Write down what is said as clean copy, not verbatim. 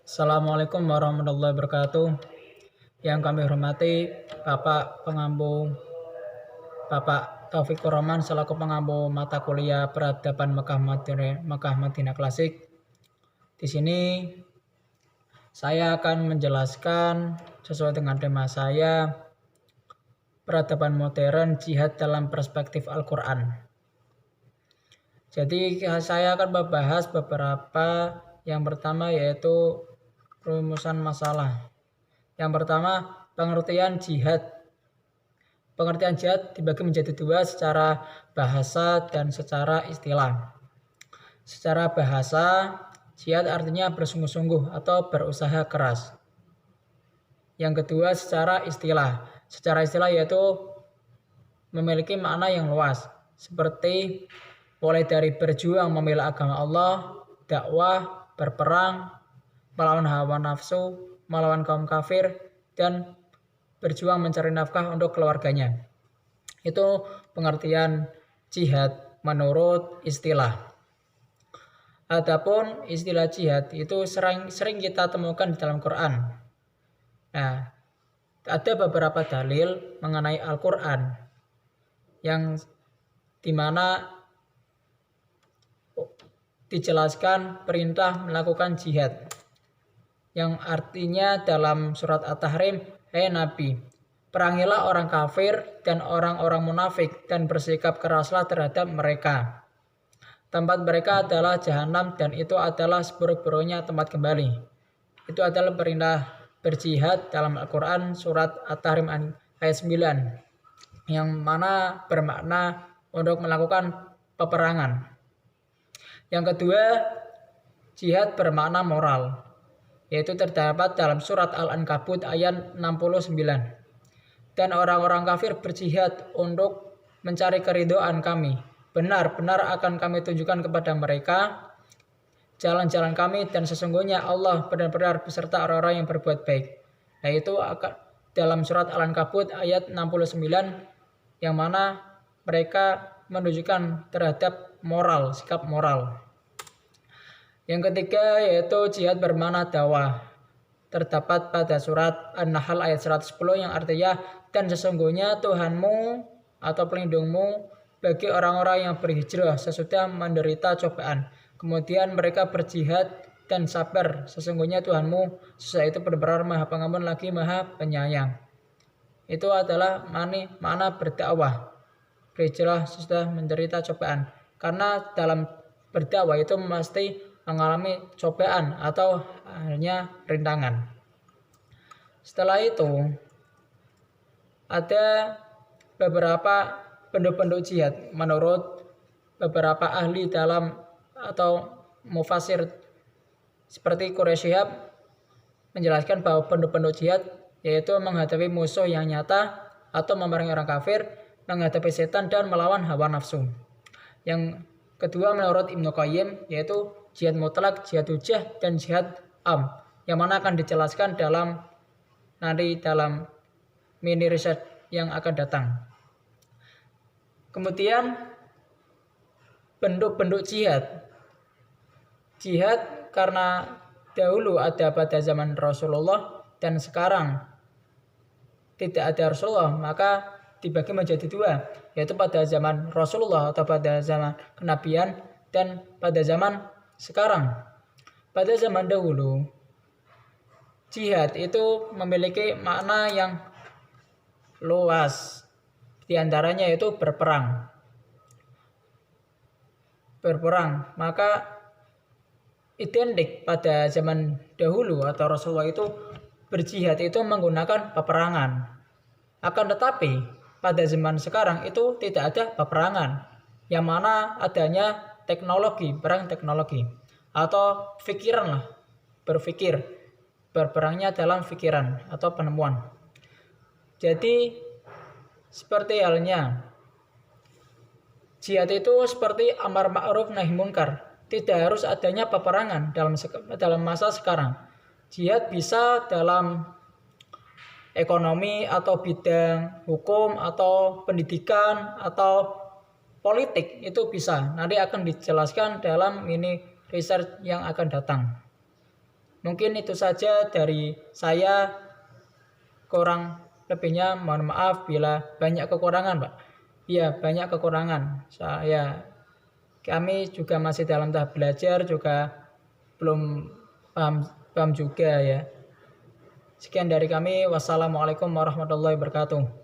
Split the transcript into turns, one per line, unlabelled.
Assalamualaikum warahmatullahi wabarakatuh. Yang kami hormati Bapak Pengampu Bapak Taufikur Rahman selaku pengampu mata kuliah Peradaban Mekah Madinah Klasik. Di sini saya akan menjelaskan sesuai dengan tema saya, peradaban modern jihad dalam perspektif Al-Quran. Jadi saya akan membahas beberapa. Yang pertama yaitu rumusan masalah. Yang pertama, pengertian jihad. Pengertian jihad dibagi menjadi dua, secara bahasa dan secara istilah. Secara bahasa, jihad artinya bersungguh-sungguh atau berusaha keras. Yang kedua, secara istilah. Secara istilah yaitu memiliki makna yang luas, seperti mulai dari berjuang membela agama Allah, dakwah, berperang, melawan hawa nafsu, melawan kaum kafir, dan berjuang mencari nafkah untuk keluarganya. Itu pengertian jihad menurut istilah. Adapun istilah jihad itu sering kita temukan di dalam Quran. Nah, ada beberapa dalil mengenai Al-Quran yang dimana dijelaskan perintah melakukan jihad, yang artinya dalam surat At-Tahrim, "Hai Nabi, perangilah orang kafir dan orang-orang munafik dan bersikap keraslah terhadap mereka. Tempat mereka adalah jahanam dan itu adalah seburuk-buruknya tempat kembali." Itu adalah perintah berjihad dalam Al-Quran surat At-Tahrim ayat 9, yang mana bermakna untuk melakukan peperangan. Yang kedua, jihad bermakna moral, yaitu terdapat dalam surat Al-Ankabut ayat 69. "Dan orang-orang kafir berjihad untuk mencari keridhaan kami. Benar-benar akan kami tunjukkan kepada mereka jalan-jalan kami, dan sesungguhnya Allah benar-benar beserta orang-orang yang berbuat baik." Yaitu dalam surat Al-Ankabut ayat 69, yang mana mereka menunjukkan terhadap moral, sikap moral. Yang ketiga yaitu jihad bermakna dakwah. Terdapat pada surat An-Nahl ayat 110 yang artinya, "Dan sesungguhnya Tuhanmu atau pelindungmu bagi orang-orang yang berhijrah sesudah menderita cobaan. Kemudian mereka berjihad dan sabar. Sesungguhnya Tuhanmu sesudah itu benar-benar Maha Pengampun lagi Maha Penyayang." Itu adalah makna berdakwah, berhijrah sesudah menderita cobaan. Karena dalam berdakwah itu mesti mengalami cobaan atau hanya rintangan. Setelah itu ada beberapa bentuk-bentuk jihad menurut beberapa ahli dalam atau mufasir seperti Quraisy Shihab menjelaskan bahwa bentuk-bentuk jihad yaitu menghadapi musuh yang nyata atau memerangi orang kafir, menghadapi setan, dan melawan hawa nafsu. Yang kedua menurut Ibnu Qayyim yaitu jihad mutlak, jihad hujjah, dan jihad am, yang mana akan dijelaskan nanti dalam mini riset yang akan datang. Kemudian bentuk-bentuk jihad. Jihad karena dahulu ada pada zaman Rasulullah dan sekarang tidak ada Rasulullah, maka dibagi menjadi dua, yaitu pada zaman Rasulullah atau pada zaman kenabian dan pada zaman sekarang. Pada zaman dahulu, jihad itu memiliki makna yang luas. Di antaranya yaitu berperang. Berperang, maka identik pada zaman dahulu atau Rasulullah itu berjihad itu menggunakan peperangan. Akan tetapi pada zaman sekarang itu tidak ada peperangan, yang mana adanya teknologi, perang teknologi atau pikiran lah, berpikir, berperangnya dalam pikiran atau penemuan. Jadi seperti halnya jihad itu seperti amar ma'ruf nahi munkar, tidak harus adanya peperangan dalam masa sekarang. Jihad bisa dalam ekonomi atau bidang hukum atau pendidikan atau politik, itu bisa. Nanti akan dijelaskan dalam mini research yang akan datang. Mungkin itu saja dari saya. Kurang lebihnya mohon maaf bila banyak kekurangan, Pak. Iya, banyak kekurangan. Kami juga masih dalam tahap belajar, juga belum paham juga ya. Sekian dari kami. Wassalamualaikum warahmatullahi wabarakatuh.